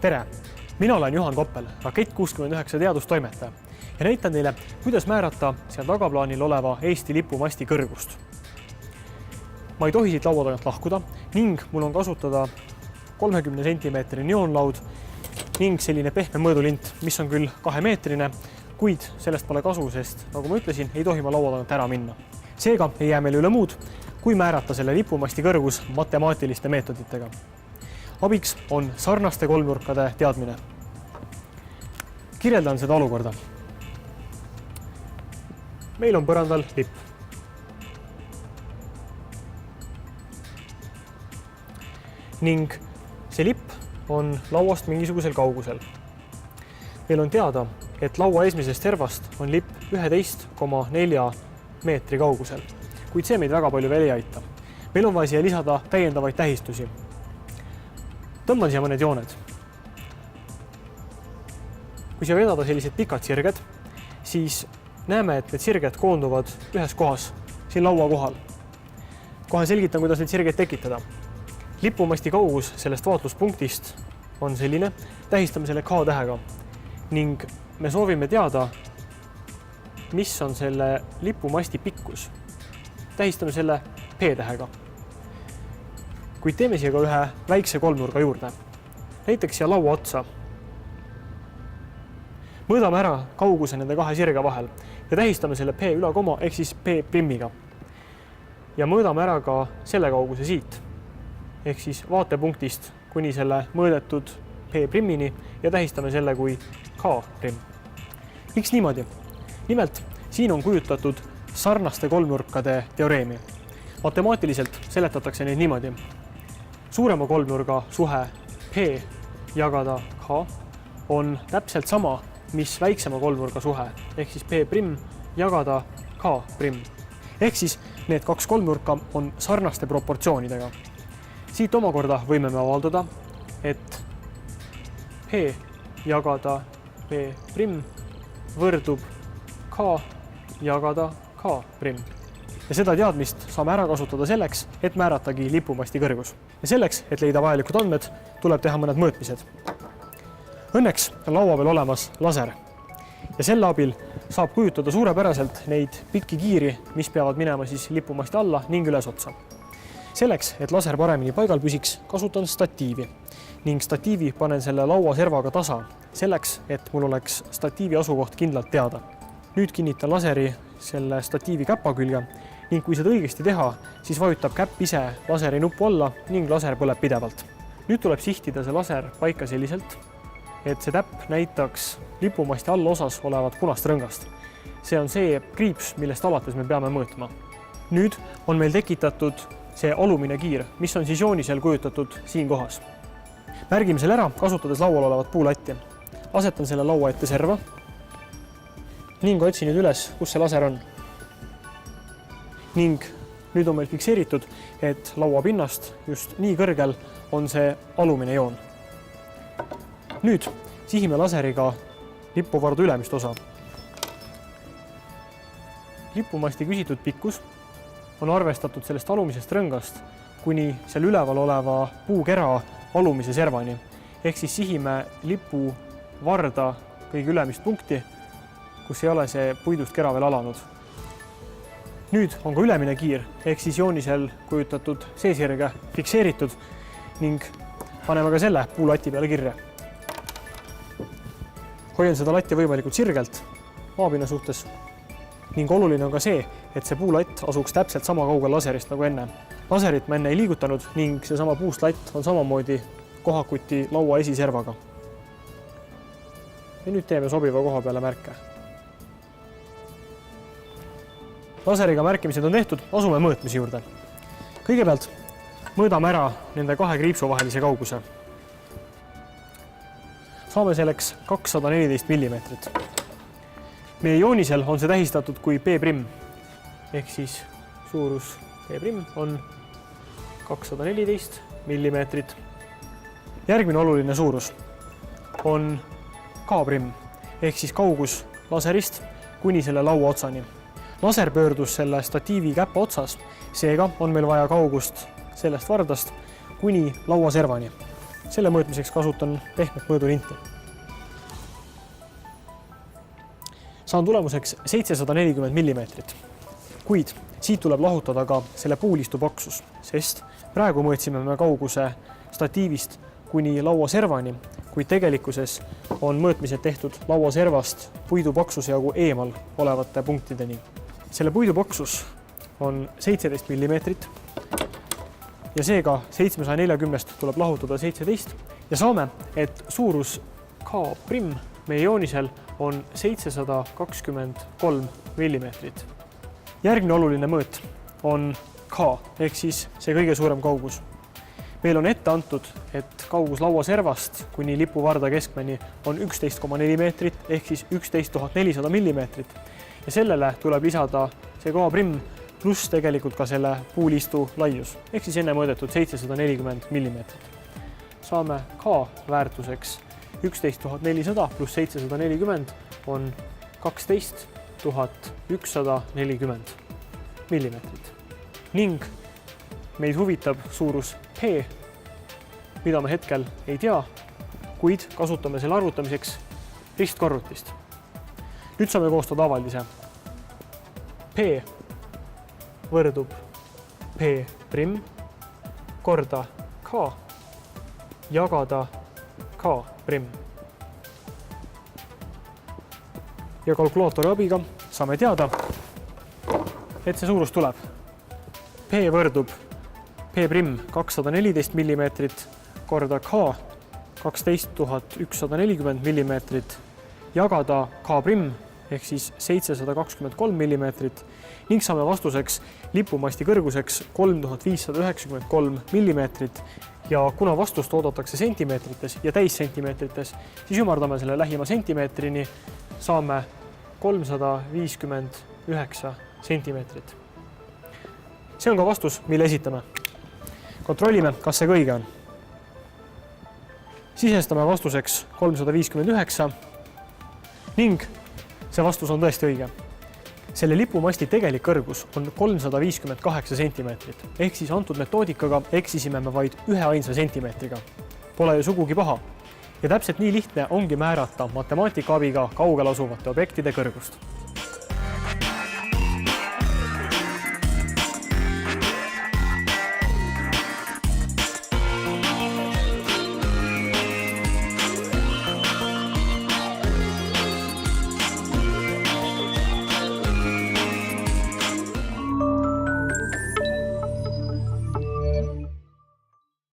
Tere! Mina olen Juhan Koppel, Rakett69 teadustoimetaja ja näitan teile, kuidas määrata seal tagaplaanil oleva Eesti lipumasti kõrgust. Ma ei tohi siit laua tagant lahkuda ning mul on kasutada 30 cm neoonlaud ning selline pehme mõõdulint, mis on küll 2-meetrine, kuid sellest pole kasu, sest nagu ma ütlesin, ei tohi ma laua tagant ära minna. Seega ei jää meil üle muud, kui määrata selle lipumasti kõrgus matemaatiliste meetoditega. Abiks on sarnaste kolmnurkade teadmine. Kirjeldan seda olukorda. Meil on põrandal lipp. Ning see lipp on lauast mingisugusel kaugusel. Meil on teada, et laua esimesest servast on lipp 11,4 meetri kaugusel, kuid see meid väga palju veel ei aita. Meil on vaja siia lisada täiendavaid tähistusi. Tõmban siia mõned jooned. Kui siia vedada sellised pikad sirged, siis näeme, et need sirged koonduvad ühes kohas, siin laua kohal. Kohe selgitan, kuidas neid sirgeid tekitada. Lipumasti kaugus sellest vaatluspunktist on selline, tähistame selle K-tähega ning me soovime teada, mis on selle lipumasti pikkus. Tähistame selle P-tähega. Kuid teeme siia ka ühe väikse kolmnurga juurde. Näiteks siia laua otsa. Mõõdame ära kauguse nende kahe sirge vahel ja tähistame selle P üle koma ehk siis P'-iga. Ja mõõdame ära ka selle kauguse siit ehk siis vaatepunktist kuni selle mõõdetud P'-ini ja tähistame selle kui K'. Miks niimoodi? Nimelt, siin on kujutatud sarnaste kolmnurkade teoreemi. Matemaatiliselt seletatakse neid niimoodi. Suurema kolmnurga suhe P jagada K on täpselt sama, mis väiksema kolmnurga suhe, ehk siis P' jagada K'. Ehk siis need kaks kolmnurka on sarnaste proportsioonidega. Siit omakorda võime me avaldada, et P jagada P' võrdub K jagada K'. Ja seda teadmist saame ära kasutada selleks, et määratagi lipumasti kõrgus. Ja selleks, et leida vajalikud andmed, tuleb teha mõned mõõtmised. Õnneks on laua peal olemas laser. Ja selle abil saab kujutada suurepäraselt neid pikki kiiri, mis peavad minema siis lipumasti alla ning üles otsa. Selleks, et laser paremini paigal püsiks, kasutan statiivi. Ning statiivi panen selle laua servaga tasa, selleks, et mul oleks statiivi asukoht kindlalt teada. Nüüd kinnitan laseri selle statiivi käpa külge ning kui seda õigesti teha, siis vajutab käpp ise laseri nupu alla ning laser põleb pidevalt. Nüüd tuleb sihtida see laser paika selliselt, et see täpp näitaks lipumasti all osas olevat punast rõngast. See on see kriips, millest alates me peame mõõtma. Nüüd on meil tekitatud see alumine kiir, mis on siis joonisel kujutatud siin kohas. Märgime selle ära, kasutades laual olevat puulatti. Asetan selle laua ette serva ning otsin nüüd üles, kus see laser on. Ning nüüd on meil fikseeritud, et laua pinnast just nii kõrgel on see alumine joon. Nüüd sihime laseriga lipuvardu ülemist osa. Lipumasti küsitud pikkus on arvestatud sellest alumisest rõngast kuni seal üleval oleva puukera alumise servani. Ehk siis sihime lipu varda kõige ülemist punkti, kus ei ole see puidust kera veel alanud. Nüüd on ka ülemine kiir, ehk siis joonisel kujutatud seesirge fikseeritud ning paneme ka selle puulati peale kirja. Hoian seda latti võimalikult sirgelt maapinna suhtes ning oluline on ka see, et see puulatt asuks täpselt sama kaugel laserist nagu enne. Laserit ma enne ei liigutanud ning see sama puust latt on samamoodi kohakuti laua esiservaga. Ja nüüd teeme sobiva koha peale märke. Laseriga märkimised on tehtud, asume mõõtmise juurde. Kõigepealt mõõdame ära nende kahe kriipsu vahelise kauguse. Saame selleks 214 mm. Meie joonisel on see tähistatud kui P', ehk siis suurus P' on 214 mm. Järgmine oluline suurus on K', ehk siis kaugus laserist kuni selle laua otsani. Laser pöördus selle statiivi käpa otsas, seega on meil vaja kaugust sellest vardast kuni laua servani. Selle mõõtmiseks kasutan pehmet mõõdulinti. Saan tulemuseks 740 millimeetrit, kuid siit tuleb lahutada ka selle puulistu paksus, sest praegu mõõtsime me kauguse statiivist kuni lauaservani, kuid tegelikkuses on mõõtmised tehtud lauaservast puidu paksuse jagu eemal olevate punktideni. Selle puidu paksus on 17 millimeetrit ja seega 740 tuleb lahutada 17 ja saame, et suurus K' meie joonisel on 723 millimeetrit. Järgmine oluline mõõt on K ehk siis see kõige suurem kaugus. Meil on ette antud, et kaugus lauaservast kuni lipuvarda keskmeni on 11,4 meetrit ehk siis 11 400 millimeetrit ja sellele tuleb lisada see K' pluss tegelikult ka selle puulistu laius ehk siis enne mõõdetud 740 millimeetrit. Saame K väärtuseks 11 400 pluss 740 on 12 140 millimeetrit ning meid huvitab suurus P, mida me hetkel ei tea, kuid kasutame selle arvutamiseks ristkorrutist. Nüüd saame koostada avaldise. P võrdub P' korda K jagada K'. Ja kalkulaatori abiga saame teada, et see suurus tuleb. P võrdub P' 214 millimeetrit korda K 12 140 millimeetrit jagada K' ehk siis 723 millimeetrit ning saame vastuseks lipumasti kõrguseks 3593 millimeetrit ja kuna vastust oodatakse sentimeetrites ja täissentimeetrites, siis ümardame selle lähima sentimeetrini, saame 359 sentimeetrit. See on ka vastus, mille esitame. Kontrollime, kas see õige on. Sisestame vastuseks 359 ning see vastus on tõesti õige. Selle lipumasti tegelik kõrgus on 358 sentimeetrit, ehk siis antud metoodikaga eksisime me vaid ühe ainsa sentimeetriga. Pole ju sugugi paha. Ja täpselt nii lihtne ongi määrata matemaatika abiga kaugel asuvate objektide kõrgust.